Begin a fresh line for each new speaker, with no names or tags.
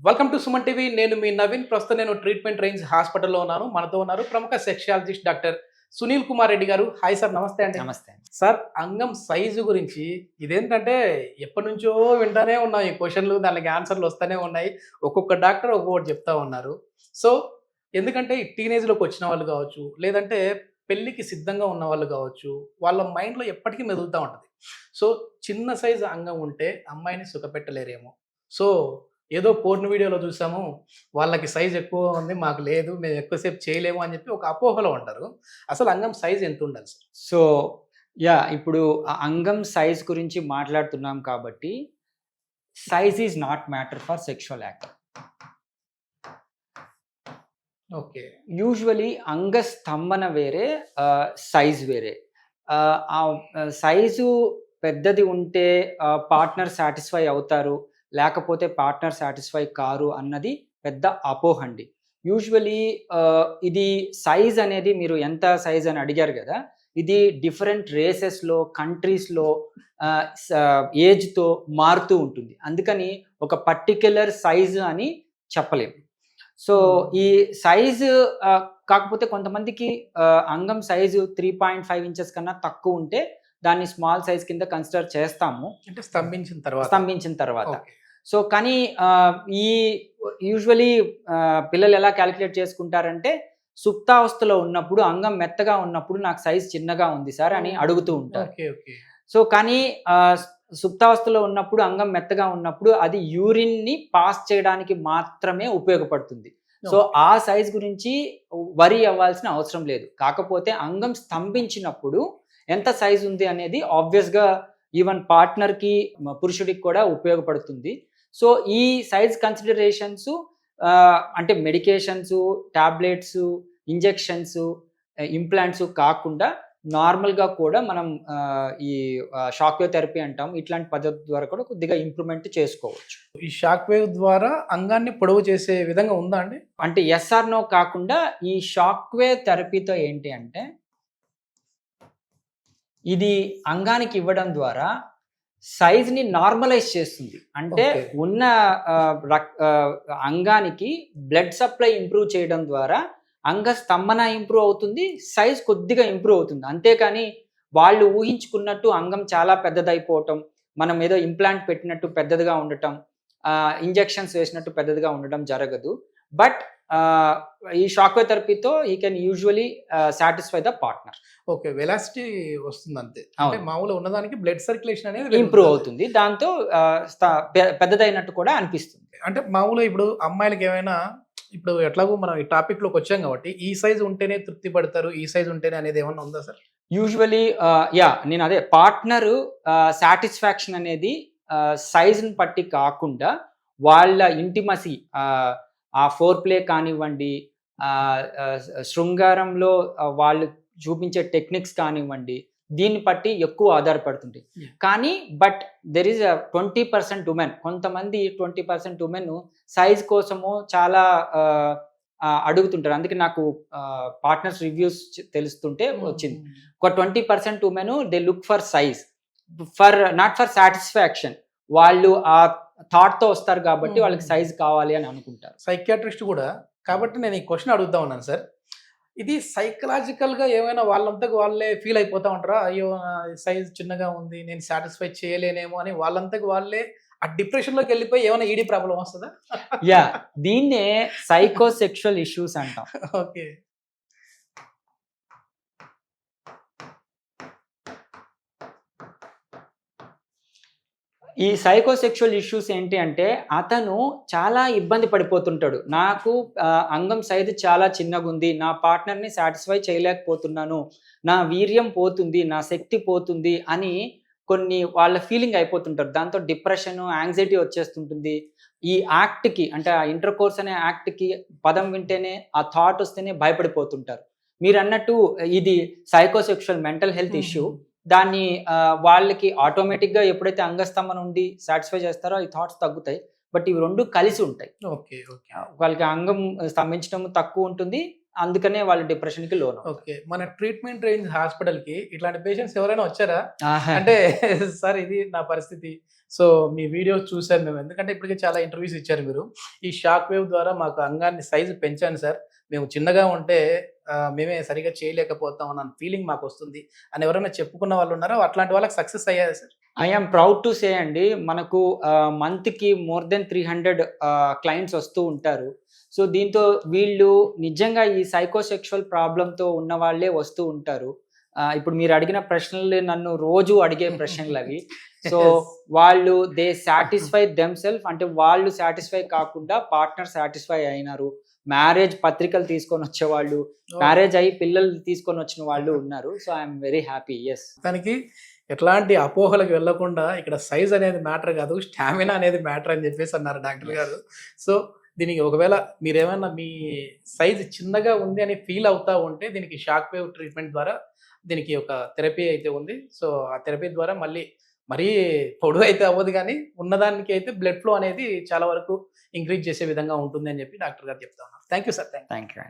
Welcome to Suman TV. నేను మీ నవీన్. ప్రస్తుతం నేను ట్రీట్మెంట్ రేంజ్ హాస్పిటల్‌లో ఉన్నాను. మనతో ఉన్నారు ప్రముఖ సెక్సాలజిస్ట్ డాక్టర్ సునీల్ కుమార్ రెడ్డి గారు. హాయ్ సార్, నమస్తే అండి.
నమస్తే అండి.
సార్, అంగం సైజు గురించి ఇదేంటంటే ఎప్పటినుంచో వింటానే ఉన్నాం ఈ క్వెషన్‌లు, దానికి ఆన్సర్‌లు వస్తానే ఉన్నాయి. ఒక్కొక్క డాక్టర్ ఒక్కొక్కటి చెప్తా ఉన్నారు. సో, ఎందుకంటే ఈ టీనేజ్‌లోకి వచ్చిన వాళ్ళు కావచ్చు, లేదంటే పెళ్ళికి సిద్ధంగా ఉన్నవాళ్ళు కావచ్చు, వాళ్ళ మైండ్‌లో ఎప్పటికీ మెదులుతా ఉంటది. సో, చిన్న సైజు అంగం ఉంటే అమ్మాయిని సుఖపెట్టలేరేమో. సో, ఏదో పోర్న్ వీడియోలో చూసాము, వాళ్ళకి సైజ్ ఎక్కువ ఉంది, మాకు లేదు, మేము ఎక్కువసేపు చేయలేము అని చెప్పి ఒక అపోహలో ఉంటారు. అసలు అంగం సైజ్ ఎంత ఉండాలి సార్?
సో, ఇప్పుడు అంగం సైజ్ గురించి మాట్లాడుతున్నాం కాబట్టి, size is not matter for sexual act.
Okay.
Usually అంగ స్తంభన వేరే, సైజ్ వేరే. సైజు పెద్దది ఉంటే పార్ట్నర్ సాటిస్ఫై అవుతారు, లేకపోతే పార్ట్నర్ సాటిస్ఫై కారు అన్నది పెద్ద అపోహ అండి. యూజువలీ ఇది సైజ్ అనేది, మీరు ఎంత సైజ్ అని అడిగారు కదా, ఇది డిఫరెంట్ రేసెస్లో, కంట్రీస్లో, ఏజ్తో మారుతూ ఉంటుంది. అందుకని ఒక పర్టిక్యులర్ సైజు అని చెప్పలేము. సో ఈ సైజు కాకపోతే కొంతమందికి అంగం సైజు 3.5 ఇంచెస్ కన్నా తక్కువ ఉంటే దాన్ని స్మాల్ సైజ్ కింద కన్సిడర్ చేస్తాము,
అంటే స్తంభించిన తర్వాత.
సో కానీ ఈ యూజువలీ పిల్లలు ఎలా క్యాలిక్యులేట్ చేసుకుంటారంటే, సుప్తావస్థలో ఉన్నప్పుడు అంగం మెత్తగా ఉన్నప్పుడు నాకు సైజ్ చిన్నగా ఉంది సార్ అని అడుగుతూ ఉంటారు. సో కానీ సుప్తావస్థలో ఉన్నప్పుడు, అంగం మెత్తగా ఉన్నప్పుడు అది యూరిన్ ని పాస్ చేయడానికి మాత్రమే ఉపయోగపడుతుంది. సో ఆ సైజ్ గురించి వరీ అవ్వాల్సిన అవసరం లేదు. కాకపోతే అంగం స్తంభించినప్పుడు ఎంత సైజ్ ఉంది అనేది ఆబ్వియస్ గా ఈవెన్ పార్ట్నర్ కి, పురుషుడికి కూడా ఉపయోగపడుతుంది. సో ఈ సైజ్ కన్సిడరేషన్స్ అంటే మెడికేషన్స్, టాబ్లెట్స్, ఇంజెక్షన్స్, ఇంప్లాంట్స్ కాకుండా నార్మల్గా కూడా మనం ఈ షాక్ వేవ్ థెరపీ అంటాం, ఇట్లాంటి పద్ధతి ద్వారా కూడా కొద్దిగా ఇంప్రూవ్మెంట్ చేసుకోవచ్చు.
ఈ షాక్ వేవ్ ద్వారా అంగాన్ని పొడవు చేసే విధంగా ఉందా అండి?
అంటే ఎస్ ఆర్ నో కాకుండా, ఈ షాక్ వేవ్ థెరపీతో ఏంటి అంటే, ఇది అంగానికి ఇవ్వడం ద్వారా సైజ్ని నార్మలైజ్ చేస్తుంది. అంటే ఉన్న అంగానికి బ్లడ్ సప్లై ఇంప్రూవ్ చేయడం ద్వారా అంగ స్తంభన ఇంప్రూవ్ అవుతుంది, సైజ్ కొద్దిగా ఇంప్రూవ్ అవుతుంది. అంతేకాని వాళ్ళు ఊహించుకున్నట్టు అంగం చాలా పెద్దదైపోవటం, మనం ఏదో ఇంప్లాంట్ పెట్టినట్టు పెద్దదిగా ఉండటం, ఇంజెక్షన్స్ వేసినట్టు పెద్దదిగా ఉండటం జరగదు. బట్ ఈ షాక్ వేవ్ థెరపీతో ఈ can usually satisfy the partner.
Okay, velocity వస్తుంది అంతే. అంటే మామూలుగా ఉన్నదానికి బ్లడ్ సర్క్యులేషన్ అనేది
ఇంప్రూవ్ అవుతుంది, దాంతో పెద్దదైనట్టు కూడా అనిపిస్తుంది.
అంటే మామూలుగా ఇప్పుడు అమ్మాయిలకి ఏమైనా, ఇప్పుడు ఎట్లాగో మనం ఈ టాపిక్ లోకి వచ్చాం కాబట్టి, ఈ సైజ్ ఉంటేనే తృప్తి పడతారు, ఈ సైజ్ ఉంటేనే అనేది ఏమన్నా ఉందా సార్?
యూజువలీ నేను అదే పార్ట్నర్ సాటిస్ఫాక్షన్ అనేది సైజ్ని బట్టి కాకుండా, వాళ్ళ ఇంటిమసీ, ఆ ఫోర్ ప్లే కానివ్వండి, శృంగారంలో వాళ్ళు చూపించే టెక్నిక్స్ కానివ్వండి, దీన్ని బట్టి ఎక్కువ ఆధారపడుతుంది. కానీ బట్ దెర్ ఈస్ 20% ఉమెన్, కొంతమంది 20% ఉమెన్ సైజ్ కోసము చాలా అడుగుతుంటారు. అందుకే నాకు పార్ట్నర్స్ రివ్యూస్ తెలుస్తుంటే వచ్చింది. ఒక 20% women they look for size, not for satisfaction. వాళ్ళు ఆ థాట్తో వస్తారు కాబట్టి వాళ్ళకి సైజ్ కావాలి అని అనుకుంటారు.
సైకియాట్రిస్ట్ కూడా. కాబట్టి నేను ఈ క్వశ్చన్ అడుగుతా ఉన్నాను సార్, ఇది సైకలాజికల్గా ఏమైనా వాళ్ళంతకు వాళ్ళే ఫీల్ అయిపోతా ఉంటారా? అయ్యో, సైజ్ చిన్నగా ఉంది, నేను సాటిస్ఫై చేయలేనేమో అని వాళ్ళంతకు వాళ్ళే ఆ డిప్రెషన్లోకి వెళ్ళిపోయి ఏమైనా ఈడీ ప్రాబ్లం వస్తుందా?
దీన్నే సైకోసెక్షువల్ ఇష్యూస్ అంటాం.
ఓకే.
ఈ సైకోసెక్షువల్ ఇష్యూస్ ఏంటి అంటే, అతను చాలా ఇబ్బంది పడిపోతుంటాడు. నాకు అంగం సైజు చాలా చిన్నగా ఉంది, నా పార్ట్నర్ని సాటిస్ఫై చేయలేకపోతున్నాను, నా వీర్యం పోతుంది, నా శక్తి పోతుంది అని కొన్ని వాళ్ళ ఫీలింగ్ అయిపోతుంటారు. దాంతో డిప్రెషన్, యాంగ్జైటీ వచ్చేస్తుంటుంది. ఈ యాక్ట్కి, అంటే ఆ ఇంటర్ కోర్స్ అనే యాక్ట్కి పదం వింటేనే, ఆ థాట్ వస్తేనే భయపడిపోతుంటారు. మీరు అన్నట్టు ఇది సైకోసెక్షువల్ మెంటల్ హెల్త్ ఇష్యూ. దాన్ని వాళ్ళకి ఆటోమేటిక్గా ఎప్పుడైతే అంగస్తంభన ఉండి సాటిస్ఫై చేస్తారో ఈ థాట్స్ తగ్గుతాయి. బట్ ఇవి రెండు కలిసి ఉంటాయి.
ఓకే.
వాళ్ళకి అంగం స్తంభించడం తక్కువ ఉంటుంది, అందుకనే వాళ్ళు డిప్రెషన్ కి లోన్
ఓకే. మన ట్రీట్మెంట్ రేంజ్ హాస్పిటల్‌కి ఇట్లాంటి పేషెంట్స్ ఎవరైనా వచ్చారా? అంటే సార్ ఇది నా పరిస్థితి. సో మీ వీడియోస్ చూసాం మేము. ఎందుకంటే ఇప్పటికే చాలా ఇంటర్వ్యూస్ ఇచ్చారు మీరు. ఈ షాక్ వేవ్ ద్వారా మాకు అంగాన్ని సైజ్ పెంచాను సార్. మేము చిన్నగా ఉంటే మేమే సరిగ్గా చేయలేకపోతాం అన్న ఫీలింగ్ మాకొస్తుంది అని ఎవరైనా చెప్పుకున్న వాళ్ళు ఉన్నారా? అట్లాంటి వాళ్ళకి సక్సెస్ అయ్యారా sir?
I am proud to say అండి, మనకు మంత్‌కి మోర్ దెన్ 300 క్లయింట్స్ వస్తూ ఉంటారు. సో దీంతో వీళ్ళు నిజంగా ఈ సైకోసెక్షువల్ ప్రాబ్లమ్‌తో ఉన్న వాళ్ళే వస్తూ ఉంటారు. ఇప్పుడు మీరు అడిగిన ప్రశ్నలు నన్ను రోజు అడిగే ప్రశ్నలవి. సో వాళ్ళు దే సాటిస్ఫై దెమ్‌సెల్ఫ్, అంటే వాళ్ళు సాటిస్ఫై కాకుండా పార్ట్నర్ సాటిస్ఫై అయినారు. మ్యారేజ్ పత్రికలు తీసుకొని వచ్చేవాళ్ళు, మ్యారేజ్ అయ్యి పిల్లలు తీసుకొని వచ్చిన వాళ్ళు ఉన్నారు. So I'm very happy. Yes,
దానికి ఎట్లాంటి అపోహలకు వెళ్ళకుండా ఇక్కడ సైజ్ అనేది మ్యాటర్ కాదు, స్టామినా అనేది మ్యాటర్ అని చెప్పేసి అన్నారు డాక్టర్ గారు. సో దీనికి ఒకవేళ మీరేమన్నా మీ సైజ్ చిన్నగా ఉంది అని ఫీల్ అవుతా ఉంటే దీనికి షాక్ వేవ్ ట్రీట్మెంట్ ద్వారా దీనికి ఒక థెరపీ అయితే ఉంది. సో ఆ థెరపీ ద్వారా మరీ పొడవు అయితే అవ్వదు, కానీ ఉన్నదానికి అయితే బ్లడ్ ఫ్లో అనేది చాలా వరకు ఇంక్రీజ్ చేసే విధంగా ఉంటుంది అని చెప్పి డాక్టర్ గారు చెప్తా ఉన్నారు. Thank you sir.
Thank you.